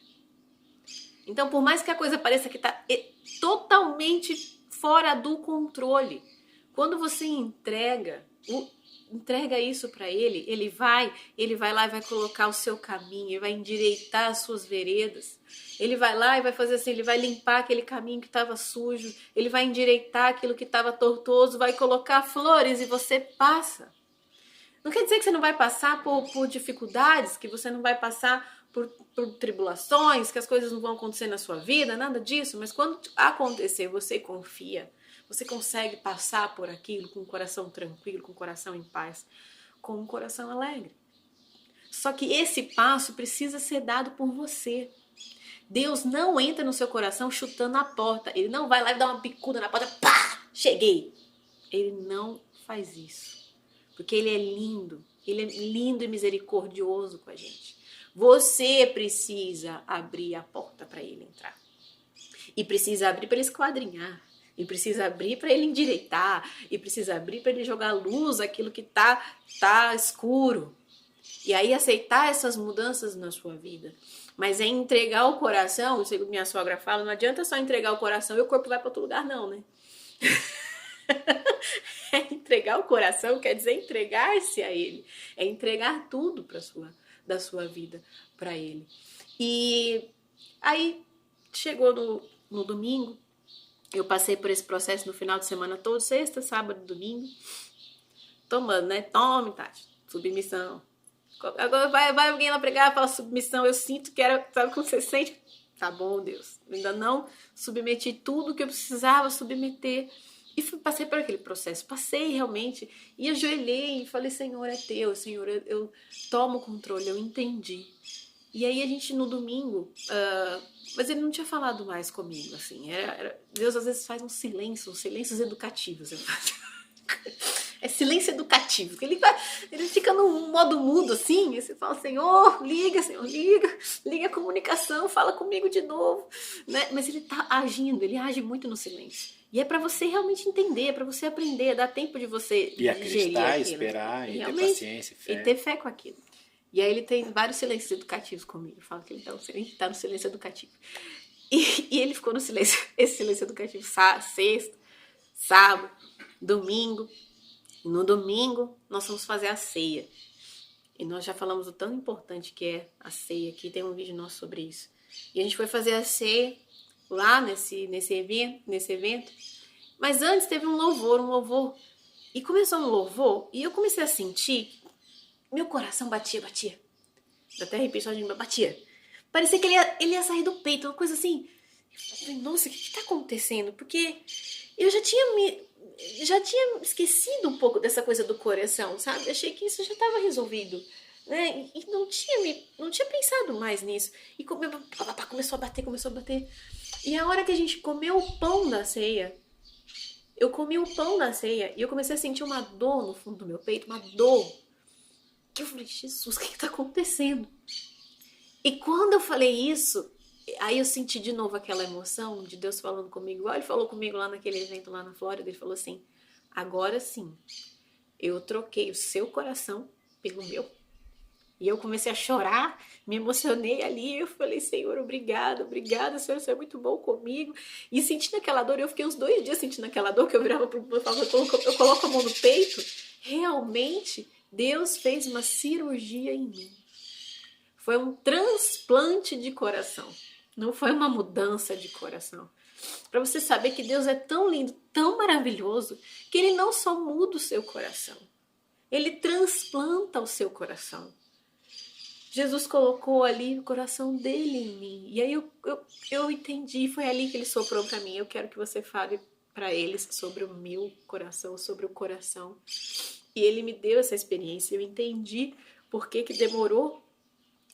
Então, por mais que a coisa pareça que tá totalmente fora do controle, quando você entrega isso para Ele, Ele vai lá e vai colocar o seu caminho, Ele vai endireitar as suas veredas. Ele vai lá e vai fazer assim, Ele vai limpar aquele caminho que estava sujo, Ele vai endireitar aquilo que estava tortuoso, vai colocar flores e você passa. Não quer dizer que você não vai passar por dificuldades, que você não vai passar por tribulações, que as coisas não vão acontecer na sua vida, nada disso, mas quando acontecer, você confia. Você consegue passar por aquilo com o coração tranquilo, com o coração em paz, com um coração alegre. Só que esse passo precisa ser dado por você. Deus não entra no seu coração chutando a porta. Ele não vai lá e dar uma bicuda na porta. Pá! Cheguei! Ele não faz isso. Porque Ele é lindo. Ele é lindo e misericordioso com a gente. Você precisa abrir a porta para Ele entrar. E precisa abrir para Ele esquadrinhar. E precisa abrir para Ele endireitar. E precisa abrir para Ele jogar luz aquilo que tá escuro. E aí aceitar essas mudanças na sua vida. Mas é entregar o coração, segundo minha sogra fala, não adianta só entregar o coração e o corpo vai para outro lugar não, né? Entregar o coração quer dizer entregar-se a Ele. É entregar tudo da sua vida para Ele. E aí chegou no domingo. Eu passei por esse processo no final de semana todo, sexta, sábado, domingo, tomando, né? Tome, Tati, submissão. Agora vai alguém lá pregar, fala submissão, eu sinto que era, sabe como você sente? Tá bom, Deus, eu ainda não submeti tudo que eu precisava submeter. E passei por aquele processo, passei realmente, e ajoelhei e falei: Senhor, é teu, Senhor, eu tomo o controle, eu entendi. E aí a gente no domingo, mas ele não tinha falado mais comigo, assim, Deus às vezes faz uns silêncios educativos, é silêncio educativo, ele fica num modo mudo assim, e você fala: Senhor, liga a comunicação, fala comigo de novo, né? Mas ele tá agindo, ele age muito no silêncio. E é para você realmente entender, é para você aprender, dá tempo de você e acreditar, esperar, e ter paciência e fé. E ter fé com aquilo. E aí ele tem vários silêncios educativos comigo. Eu falo que ele tá no silêncio educativo. E ele ficou no silêncio, esse silêncio educativo sexta, sábado, domingo. E no domingo nós vamos fazer a ceia. E nós já falamos o tão importante que é a ceia aqui, tem um vídeo nosso sobre isso. E a gente foi fazer a ceia lá nesse evento. Mas antes teve um louvor. E começou um louvor e eu comecei a sentir, meu coração batia. Até arrepio só de batia. Parecia que ele ia sair do peito, uma coisa assim. Eu falei: nossa, o que tá acontecendo? Porque eu já tinha esquecido um pouco dessa coisa do coração, sabe? Achei que isso já estava resolvido, né? E não tinha pensado mais nisso. E começou a bater. E a hora que a gente comeu o pão da ceia, eu comi o pão da ceia e eu comecei a sentir uma dor no fundo do meu peito, uma dor. Que eu falei: Jesus, o que tá acontecendo? E quando eu falei isso, aí eu senti de novo aquela emoção de Deus falando comigo. Igual Ele falou comigo lá naquele evento lá na Flórida. Ele falou assim: agora sim, eu troquei o seu coração pelo meu. E eu comecei a chorar, me emocionei ali. Eu falei: Senhor, obrigada, Senhor, você é muito bom comigo. E sentindo aquela dor, eu fiquei uns 2 dias sentindo aquela dor, que eu virava pro meu falava: eu coloco a mão no peito. Realmente, Deus fez uma cirurgia em mim. Foi um transplante de coração. Não foi uma mudança de coração. Para você saber que Deus é tão lindo, tão maravilhoso, que Ele não só muda o seu coração. Ele transplanta o seu coração. Jesus colocou ali o coração dele em mim. E aí eu entendi, foi ali que Ele soprou para mim. Eu quero que você fale para eles sobre o meu coração, sobre o coração E ele me deu essa experiência, eu entendi por que demorou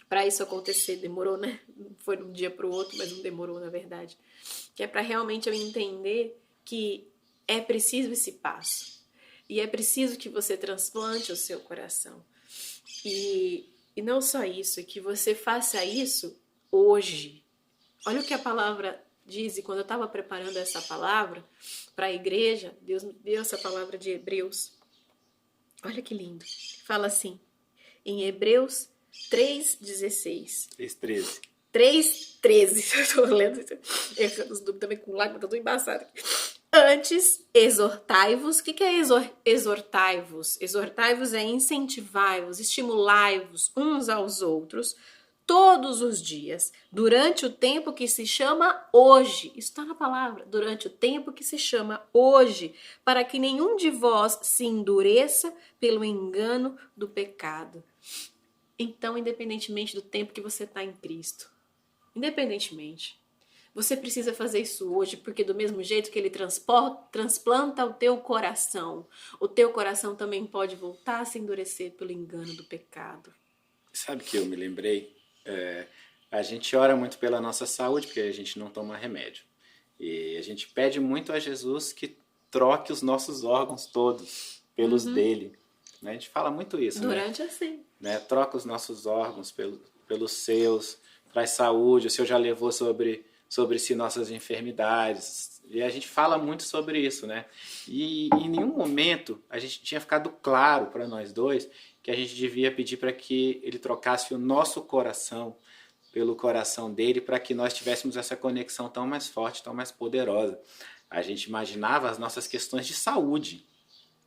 para isso acontecer. Demorou, né? Não foi de um dia para o outro, mas não demorou, na verdade. Que é para realmente eu entender que é preciso esse passo. E é preciso que você transplante o seu coração. E não só isso, é que você faça isso hoje. Olha o que a palavra diz, e quando eu estava preparando essa palavra para a igreja, Deus me deu essa palavra de Hebreus. Olha que lindo. Fala assim, em Hebreus 3,16. 3,13. 3,13. Eu tô lendo os números também com lágrimas, tá tudo embaçado. Antes, exortai-vos. O que é exortai-vos? Exortai-vos é incentivai-vos, estimulai-vos uns aos outros todos os dias, durante o tempo que se chama hoje. Isso está na palavra. Durante o tempo que se chama hoje, para que nenhum de vós se endureça pelo engano do pecado. Então, independentemente do tempo que você está em Cristo, independentemente, você precisa fazer isso hoje, porque do mesmo jeito que ele transplanta o teu coração também pode voltar a se endurecer pelo engano do pecado. Sabe que eu me lembrei? A gente ora muito pela nossa saúde, porque a gente não toma remédio. E a gente pede muito a Jesus que troque os nossos órgãos todos pelos dele. Né? A gente fala muito isso. Durante assim. Né? Troca os nossos órgãos pelos seus, traz saúde, o Senhor já levou sobre si nossas enfermidades. E a gente fala muito sobre isso, né? E em nenhum momento a gente tinha ficado claro para nós dois que a gente devia pedir para que ele trocasse o nosso coração pelo coração dele, para que nós tivéssemos essa conexão tão mais forte, tão mais poderosa. A gente imaginava as nossas questões de saúde,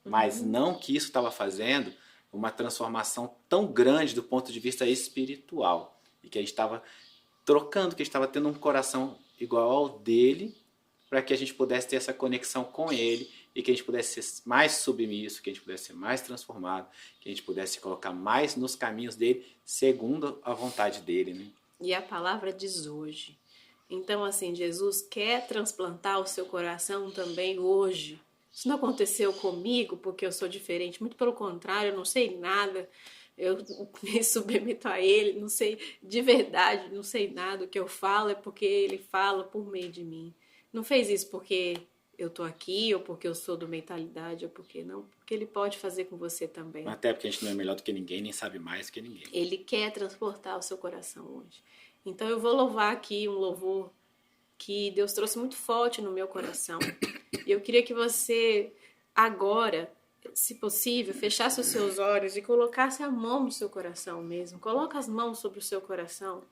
mas não que isso estava fazendo uma transformação tão grande do ponto de vista espiritual. E que a gente estava trocando, que a gente estava tendo um coração igual ao dele, para que a gente pudesse ter essa conexão com ele e que a gente pudesse ser mais submisso, que a gente pudesse ser mais transformado, que a gente pudesse se colocar mais nos caminhos dele, segundo a vontade dele, né? E a palavra diz hoje. Então, assim, Jesus quer transplantar o seu coração também hoje. Isso não aconteceu comigo porque eu sou diferente, muito pelo contrário, eu não sei nada, eu me submeto a ele, não sei de verdade, não sei nada, o que eu falo é porque ele fala por meio de mim. Não fez isso porque eu tô aqui, ou porque eu sou do Mentalidade, ou porque não, porque ele pode fazer com você também. Até porque a gente não é melhor do que ninguém, nem sabe mais do que ninguém. Ele quer transportar o seu coração hoje. Então eu vou louvar aqui um louvor que Deus trouxe muito forte no meu coração. E eu queria que você agora, se possível, fechasse os seus olhos e colocasse a mão no seu coração mesmo. Coloca as mãos sobre o seu coração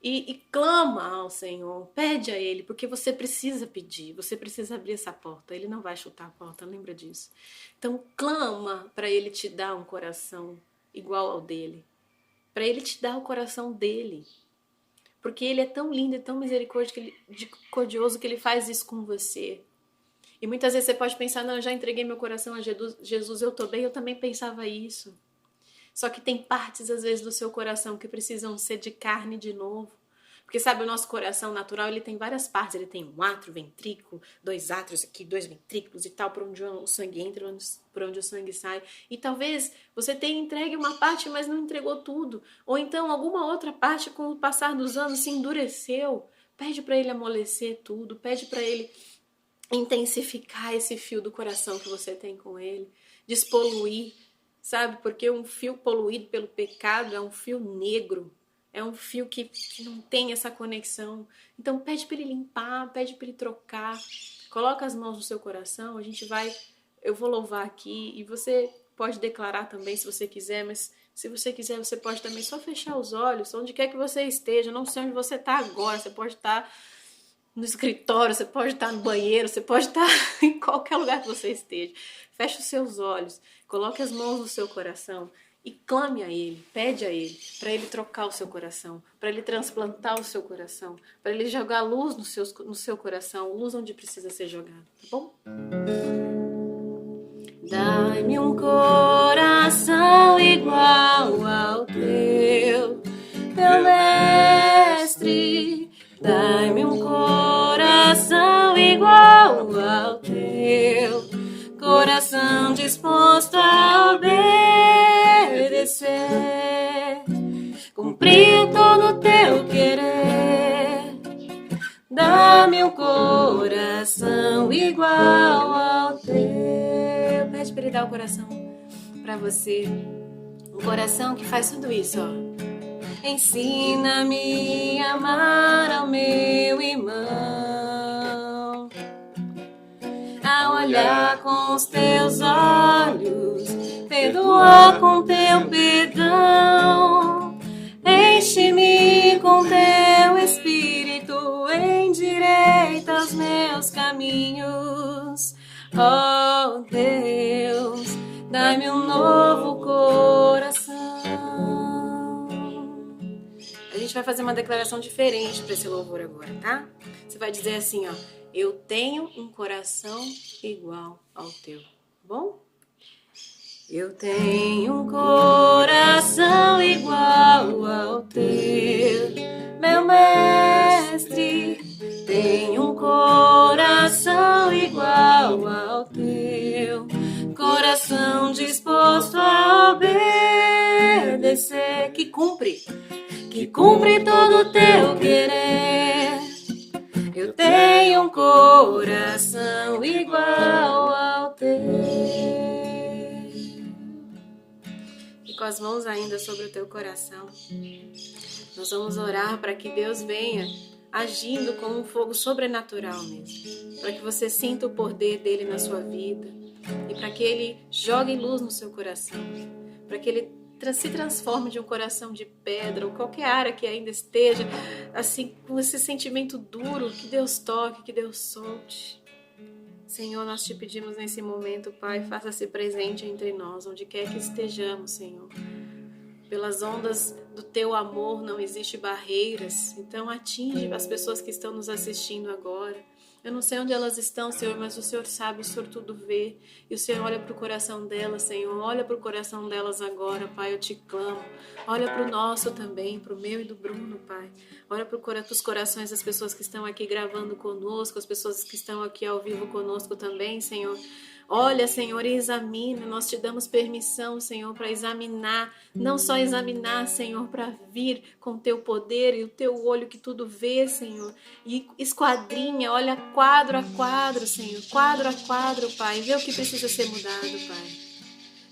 e clama ao Senhor, pede a Ele, porque você precisa pedir, você precisa abrir essa porta. Ele não vai chutar a porta, lembra disso. Então clama para Ele te dar um coração igual ao dele, para Ele te dar o coração dele. Porque Ele é tão lindo e tão misericordioso que Ele faz isso com você. E muitas vezes você pode pensar, não, eu já entreguei meu coração a Jesus, eu tô bem. Eu também pensava isso. Só que tem partes, às vezes, do seu coração que precisam ser de carne de novo. Porque, sabe, o nosso coração natural, ele tem várias partes. Ele tem um átrio, ventrículo, 2 átrios aqui, 2 ventrículos e tal, por onde o sangue entra, por onde o sangue sai. E talvez você tenha entregue uma parte, mas não entregou tudo. Ou então, alguma outra parte, com o passar dos anos, se endureceu. Pede para Ele amolecer tudo. Pede para Ele intensificar esse fio do coração que você tem com Ele. Despoluir. Sabe, porque um fio poluído pelo pecado é um fio negro, é um fio que não tem essa conexão. Então pede para Ele limpar, pede para Ele trocar, coloca as mãos no seu coração, eu vou louvar aqui e você pode declarar também se você quiser, mas se você quiser você pode também só fechar os olhos, onde quer que você esteja, não sei onde você está agora, você pode estar no escritório, você pode estar no banheiro, você pode estar em qualquer lugar que você esteja. Feche os seus olhos, coloque as mãos no seu coração e clame a Ele, pede a Ele, para Ele trocar o seu coração, para Ele transplantar o seu coração, para Ele jogar luz no seu coração, luz onde precisa ser jogada, tá bom? Dai-me um coração igual ao teu, meu mestre. Dai-me um coração igual ao teu, coração disposto a obedecer, cumprir todo o teu querer. Dá-me um coração igual ao teu. Pede para ele dar o coração para você. Um coração que faz tudo isso, ó. Ensina-me a amar ao meu irmão, a olhar com os teus olhos, perdoar com teu perdão. Enche-me com teu espírito, endireita os meus caminhos. Oh Deus, dá-me um novo coração. A gente vai fazer uma declaração diferente para esse louvor agora, tá? Você vai dizer assim, ó: eu tenho um coração igual ao teu, tá bom? Eu tenho um coração igual ao teu, meu mestre. Tenho um coração igual ao teu, coração disposto a obedecer, que cumpre todo o teu querer. Eu tenho um coração igual ao teu. E com as mãos ainda sobre o teu coração, nós vamos orar para que Deus venha agindo com um fogo sobrenatural mesmo, para que você sinta o poder dele na sua vida e para que ele jogue luz no seu coração, para que ele se transforme de um coração de pedra ou qualquer área que ainda esteja assim com esse sentimento duro, que Deus toque, que Deus solte. Senhor, nós te pedimos nesse momento, Pai, faça-se presente entre nós, onde quer que estejamos, Senhor. Pelas ondas do teu amor não existem barreiras, então atinge as pessoas que estão nos assistindo agora. Eu não sei onde elas estão, Senhor, mas o Senhor sabe, o Senhor tudo vê. E o Senhor olha para o coração delas, Senhor. Olha para o coração delas agora, Pai, eu te clamo. Olha para o nosso também, para o meu e do Bruno, Pai. Olha para os corações das pessoas que estão aqui gravando conosco, as pessoas que estão aqui ao vivo conosco também, Senhor. Olha, Senhor, e examina. Nós te damos permissão, Senhor, para examinar. Não só examinar, Senhor, para vir com teu poder e o teu olho que tudo vê, Senhor. E esquadrinha, olha quadro a quadro, Senhor. Quadro a quadro, Pai. Vê o que precisa ser mudado, Pai.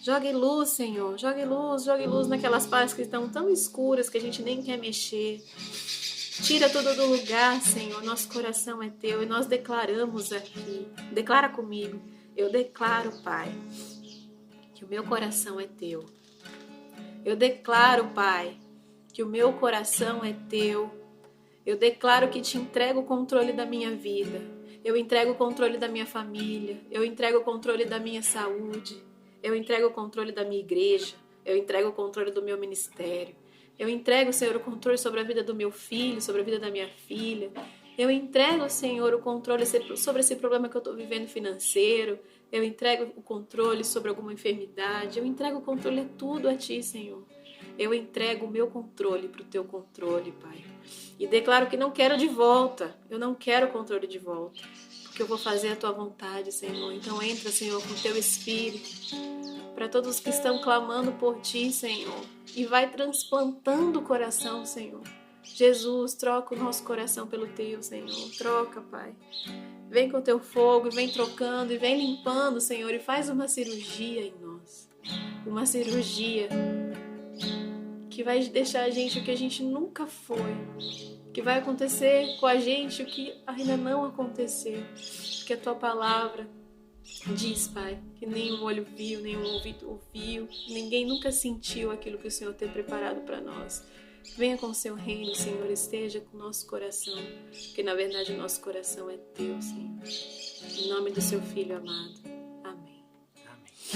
Jogue luz, Senhor. Jogue luz naquelas partes que estão tão escuras que a gente nem quer mexer. Tira tudo do lugar, Senhor. Nosso coração é teu e nós declaramos aqui. Declara comigo. Eu declaro, Pai, que o meu coração é teu. Eu declaro, Pai, que o meu coração é teu. Eu declaro que te entrego o controle da minha vida. Eu entrego o controle da minha família. Eu entrego o controle da minha saúde. Eu entrego o controle da minha igreja. Eu entrego o controle do meu ministério. Eu entrego, Senhor, o controle sobre a vida do meu filho, sobre a vida da minha filha. Eu entrego, Senhor, o controle sobre esse problema que eu estou vivendo financeiro. Eu entrego o controle sobre alguma enfermidade. Eu entrego o controle tudo a Ti, Senhor. Eu entrego o meu controle para o Teu controle, Pai. E declaro que não quero de volta. Eu não quero o controle de volta. Porque eu vou fazer a Tua vontade, Senhor. Então entra, Senhor, com o Teu Espírito. Para todos que estão clamando por Ti, Senhor. E vai transplantando o coração, Senhor. Jesus, troca o nosso coração pelo Teu, Senhor. Troca, Pai. Vem com o Teu fogo, vem trocando e vem limpando, Senhor. E faz uma cirurgia em nós. Uma cirurgia que vai deixar a gente o que a gente nunca foi. Que vai acontecer com a gente o que ainda não aconteceu. Porque a Tua palavra diz, Pai, que nenhum olho viu, nenhum ouvido ouviu. Ninguém nunca sentiu aquilo que o Senhor tem preparado para nós. Venha com o Seu reino, Senhor, esteja com o nosso coração, porque na verdade o nosso coração é Teu, Senhor. Em nome do Seu Filho amado. Amém. Amém.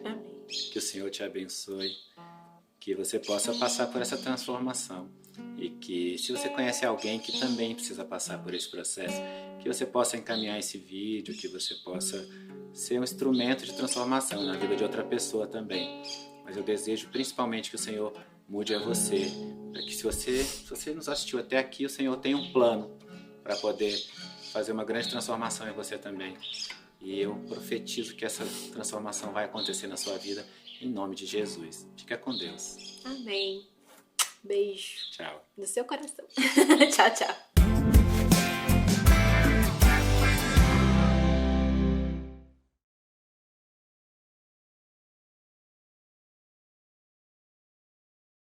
Amém. Que o Senhor te abençoe, que você possa passar por essa transformação e que, se você conhece alguém que também precisa passar por esse processo, que você possa encaminhar esse vídeo, que você possa ser um instrumento de transformação na vida de outra pessoa também. Mas eu desejo principalmente que o Senhor mude a você, para que se você nos assistiu até aqui, o Senhor tem um plano para poder fazer uma grande transformação em você também. E eu profetizo que essa transformação vai acontecer na sua vida, em nome de Jesus. Fica com Deus. Amém. Beijo. Tchau. No seu coração. Tchau, tchau.